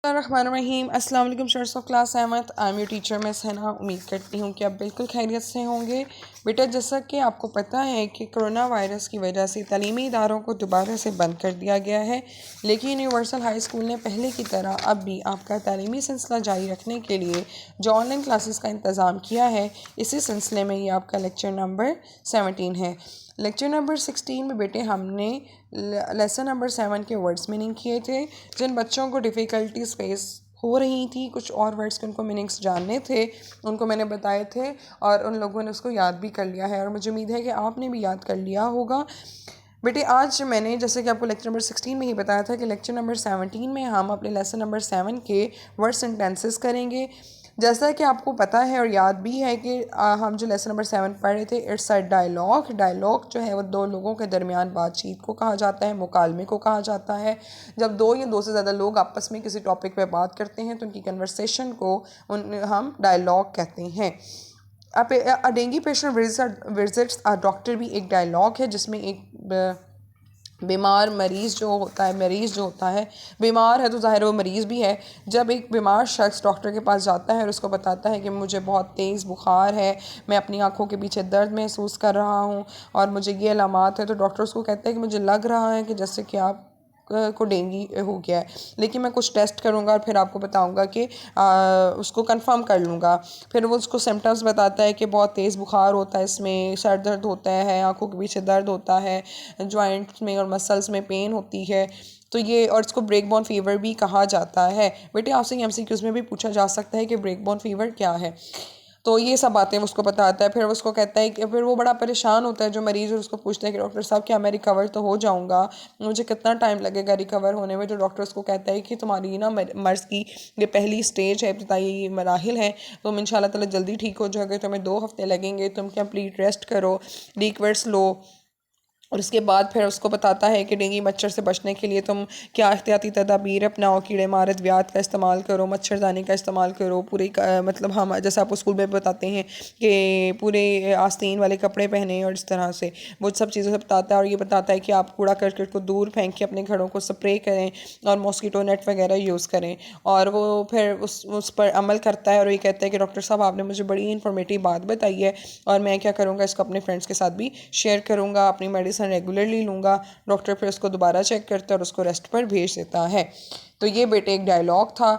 रहीम अस्सलाम वालेकुम students of class Ahmad. I am your teacher miss Hina. उम्मीद करती हूँ कि आप बिल्कुल खैरियत से होंगे। बेटा, जैसा कि आपको पता है कि कोरोना वायरस की वजह से तालीमी इदारों को दोबारा से बंद कर दिया गया है, लेकिन यूनिवर्सल हाई स्कूल ने पहले की तरह अब भी आपका तालीमी सिलसिला जारी रखने के लिए जो ऑनलाइन क्लासेस का इंतज़ाम किया है, इसी सिलसिले में ये आपका लेक्चर नंबर 17 है। लेक्चर नंबर 16 में बेटे हमने लेसन नंबर 7 के वर्ड्स मीनिंग किए थे। जिन बच्चों को डिफ़िकल्टीज फेस हो रही थी, कुछ और वर्ड्स के उनको मीनिंग्स जानने थे, उनको मैंने बताए थे और उन लोगों ने उसको याद भी कर लिया है और मुझे उम्मीद है कि आपने भी याद कर लिया होगा। बेटे, आज मैंने जैसे कि आपको लेक्चर नंबर 16 में ही बताया था कि लेक्चर नंबर 17 में हम अपने लेसन नंबर 7 के वर्ड सेंटेंसेस करेंगे। जैसा कि आपको पता है और याद भी है कि हम जो लेसन नंबर 7 पढ़ रहे थे, इट्स अ डायलॉग। डायलॉग जो है वो दो लोगों के दरमियान बातचीत को कहा जाता है, मुकालमे को कहा जाता है। जब दो या दो से ज़्यादा लोग आपस में किसी टॉपिक पे बात करते हैं तो उनकी कन्वर्सेशन को हम डायलॉग कहते हैं। A dengue patient visits a doctor भी एक डायलॉग है, जिसमें एक बीमार मरीज़ जो होता है बीमार है तो ज़ाहिर वो मरीज़ भी है। जब एक बीमार शख्स डॉक्टर के पास जाता है और उसको बताता है कि मुझे बहुत तेज़ बुखार है, मैं अपनी आँखों के पीछे दर्द महसूस कर रहा हूँ और मुझे ये अलामात है, तो डॉक्टर उसको कहता है कि मुझे लग रहा है कि जैसे कि आप को डेंगी हो गया है, लेकिन मैं कुछ टेस्ट करूँगा और फिर आपको बताऊँगा कि उसको कंफर्म कर लूँगा। फिर वो उसको सिम्टम्स बताता है कि बहुत तेज़ बुखार होता है, इसमें सर दर्द होता है, आँखों के पीछे दर्द होता है, जॉइंट्स में और मसल्स में पेन होती है। तो ये और इसको ब्रेक बोन फीवर भी कहा जाता है। बेटे, आपसे एमसीक्यूज़ में भी पूछा जा सकता है कि ब्रेक बोन फीवर क्या है, तो ये सब बातें उसको बताता है। फिर उसको कहता है कि फिर वो बड़ा परेशान होता है जो मरीज़, और उसको पूछता है कि डॉक्टर साहब क्या मैं रिकवर तो हो जाऊंगा, मुझे कितना टाइम लगेगा रिकवर होने में। तो डॉक्टर उसको कहता है कि तुम्हारी ना मर्ज़ की ये पहली स्टेज है, इब्तिदाई मराहिल है, तुम इंशाल्लाह ताला जल्दी ठीक हो जाओगे, तुम्हें 2 हफ्ते लगेंगे, तुम कंप्लीट रेस्ट करो, लिक्विड्स लो। और उसके बाद फिर उसको बताता है कि डेंगू मच्छर से बचने के लिए तुम क्या एहतियाती तदाबीर अपनाओ, कीड़े मार अद्वियात का इस्तेमाल करो, मच्छरदानी का इस्तेमाल करो, पूरे मतलब हम जैसे आपको स्कूल में बताते हैं कि पूरे आस्तीन वाले कपड़े पहने, और इस तरह से वो सब चीज़ें बताता है। और ये बताता है कि आप कूड़ा करकट को दूर फेंक के अपने घरों को स्प्रे करें और मॉस्किटो नेट वगैरह यूज़ करें। और वो फिर उस पर अमल करता है और ये कहता है कि डॉक्टर साहब आपने मुझे बड़ी इन्फॉर्मेटिव बात बताई है और मैं क्या करूँगा, इसको अपने फ्रेंड्स के साथ भी शेयर करूँगा, अपनी मेडिसिन रेगुलरली लूँगा। डॉक्टर फिर उसको दोबारा चेक करता है और उसको रेस्ट पर भेज देता है। तो ये बेटे एक डायलॉग था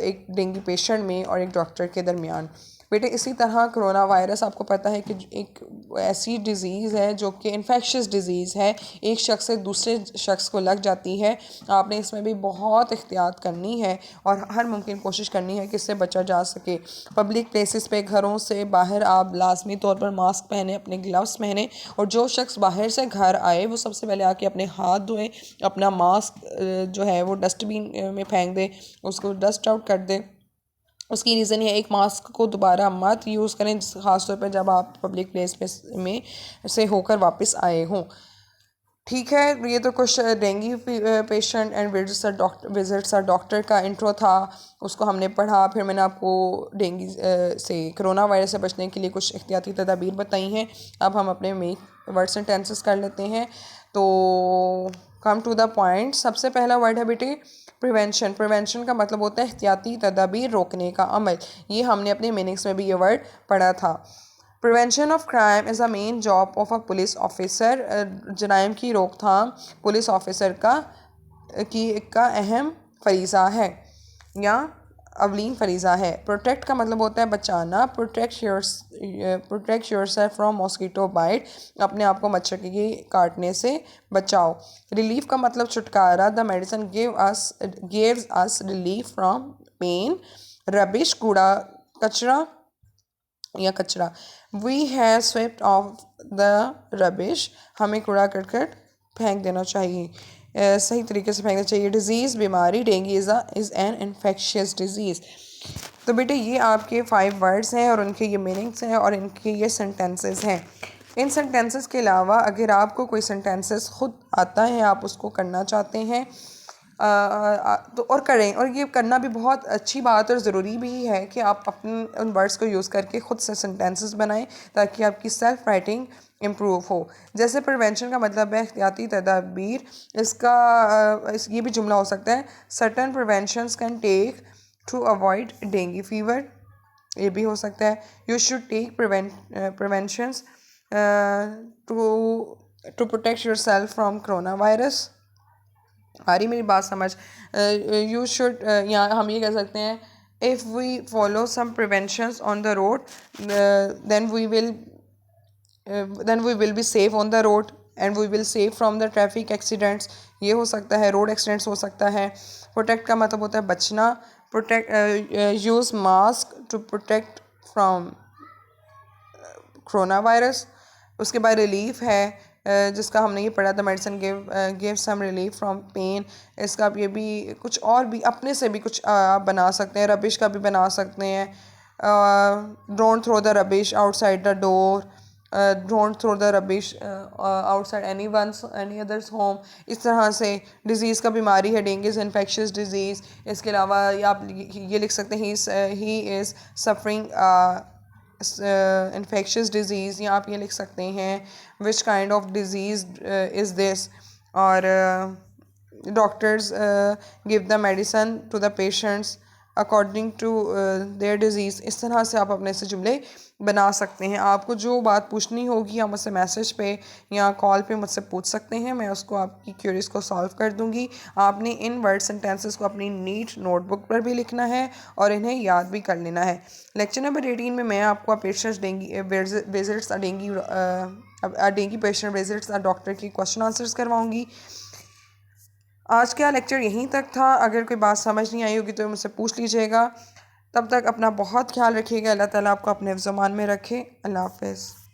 एक डेंगू पेशेंट में और एक डॉक्टर के दरमियान। बेटे, इसी तरह कोरोना वायरस आपको पता है कि एक ऐसी डिज़ीज़ है जो कि इन्फेक्शियस डिज़ीज़ है, एक शख्स से दूसरे शख्स को लग जाती है। आपने इसमें भी बहुत एहतियात करनी है और हर मुमकिन कोशिश करनी है कि इससे बचा जा सके। पब्लिक प्लेसेस पे, घरों से बाहर आप लाजमी तौर पर मास्क पहने, अपने ग्लव्स पहने, और जो शख्स बाहर से घर आए वो सबसे पहले आके अपने हाथ धोएं, अपना मास्क जो है वो डस्टबिन में फेंक दे, उसको डस्ट आउट कर दे। उसकी रीज़न ये, एक मास्क को दोबारा मत यूज़ करें, ख़ासतौर पर जब आप पब्लिक प्लेस में से होकर वापस आए हों। ठीक है, ये तो कुछ dengue patient and visits a doctor का इंट्रो था, उसको हमने पढ़ा। फिर मैंने आपको डेंगू से कोरोना वायरस से बचने के लिए कुछ एहतियाती तदाबीर बताई हैं। अब हम अपने में वर्ड सेंटेंसेस कर लेते हैं। तो कम टू द पॉइंट। सबसे पहला वर्ड है बेटे प्रिवेंशन। प्रिवेंशन का मतलब होता है एहतियाती तदाबीर, रोकने का अमल। ये हमने अपने मीनिंग्स में भी ये वर्ड पढ़ा था। Prevention of crime is a main job of a police officer. जराइम की रोकथाम पुलिस ऑफिसर का अहम फरीज़ा है या अवलीन फरीज़ा है। प्रोटेक्ट का मतलब होता है बचाना। Protect yourself from mosquito bite, अपने आप को मच्छर के काटने से बचाओ। रिलीफ का मतलब छुटकारा। The medicine gives us relief from pain. Rubbish कूड़ा कचरा। We have swept off the rubbish, हमें कूड़ा करकट फेंक देना चाहिए, सही तरीके से फेंकना चाहिए। डिजीज़ बीमारी, dengue is an infectious disease. तो बेटे, ये आपके 5 वर्ड्स हैं और उनके ये मीनिंग्स हैं और इनके ये सेंटेंसेस हैं। इन सेंटेंसेस के अलावा अगर आपको कोई सेंटेंसेस खुद आता है, आप उसको करना चाहते हैं, तो और करें, और ये करना भी बहुत अच्छी बात और ज़रूरी भी है कि आप अपने उन वर्ड्स को यूज़ करके ख़ुद से सेंटेंसेस बनाएं ताकि आपकी सेल्फ राइटिंग इम्प्रूव हो। जैसे प्रिवेंशन का मतलब है एहतियाती तदाबीर, ये भी जुमला हो सकता है certain preventions can take to avoid dengue fever, ये भी हो सकता है you should take preventions to protect yourself from corona virus. आ रही मेरी बात समझ? यू शुड, यहाँ हम ये कह सकते हैं if we follow some preventions on the road then we will be safe on the road and we will save from the traffic accidents, ये हो सकता है, रोड एक्सीडेंट्स हो सकता है। प्रोटेक्ट का मतलब होता है बचना, use mask to protect from corona virus. उसके बाद रिलीफ है जिसका हमने ये पढ़ा था, medicine give some relief from pain, इसका आप ये भी कुछ और भी अपने से भी कुछ आप बना सकते हैं, रबिश का भी बना सकते हैं, don't throw the rubbish outside the door, don't throw the rubbish outside any others home. इस तरह से डिज़ीज़ का बीमारी है डेंगू इन्फेक्शियस डिज़ीज़। इसके अलावा आप ये लिख सकते हैं he is suffering infectious disease, या आप ये लिख सकते हैं which kind of disease is this, और doctors give the medicine to the patients according to their disease. इस तरह से आप अपने से जुमले बना सकते हैं। आपको जो बात पूछनी होगी आप मुझसे मैसेज पे या कॉल पे मुझसे पूछ सकते हैं, मैं उसको आपकी क्वेरीज को सॉल्व कर दूंगी। आपने इन वर्ड सेंटेंसेस को अपनी नीट नोटबुक पर भी लिखना है और इन्हें याद भी कर लेना है। लेक्चर नंबर 18 में मैं आपको patients visits dengue patient visits doctor की क्वेश्चन आंसर्स करवाऊंगी। आज का लेक्चर यहीं तक था। अगर कोई बात समझ नहीं आई होगी तो मुझसे पूछ लीजिएगा। तब तक अपना बहुत ख्याल रखिएगा। अल्लाह ताला आपको अपने ज़मान में रखे। अल्लाह हाफ़िज़।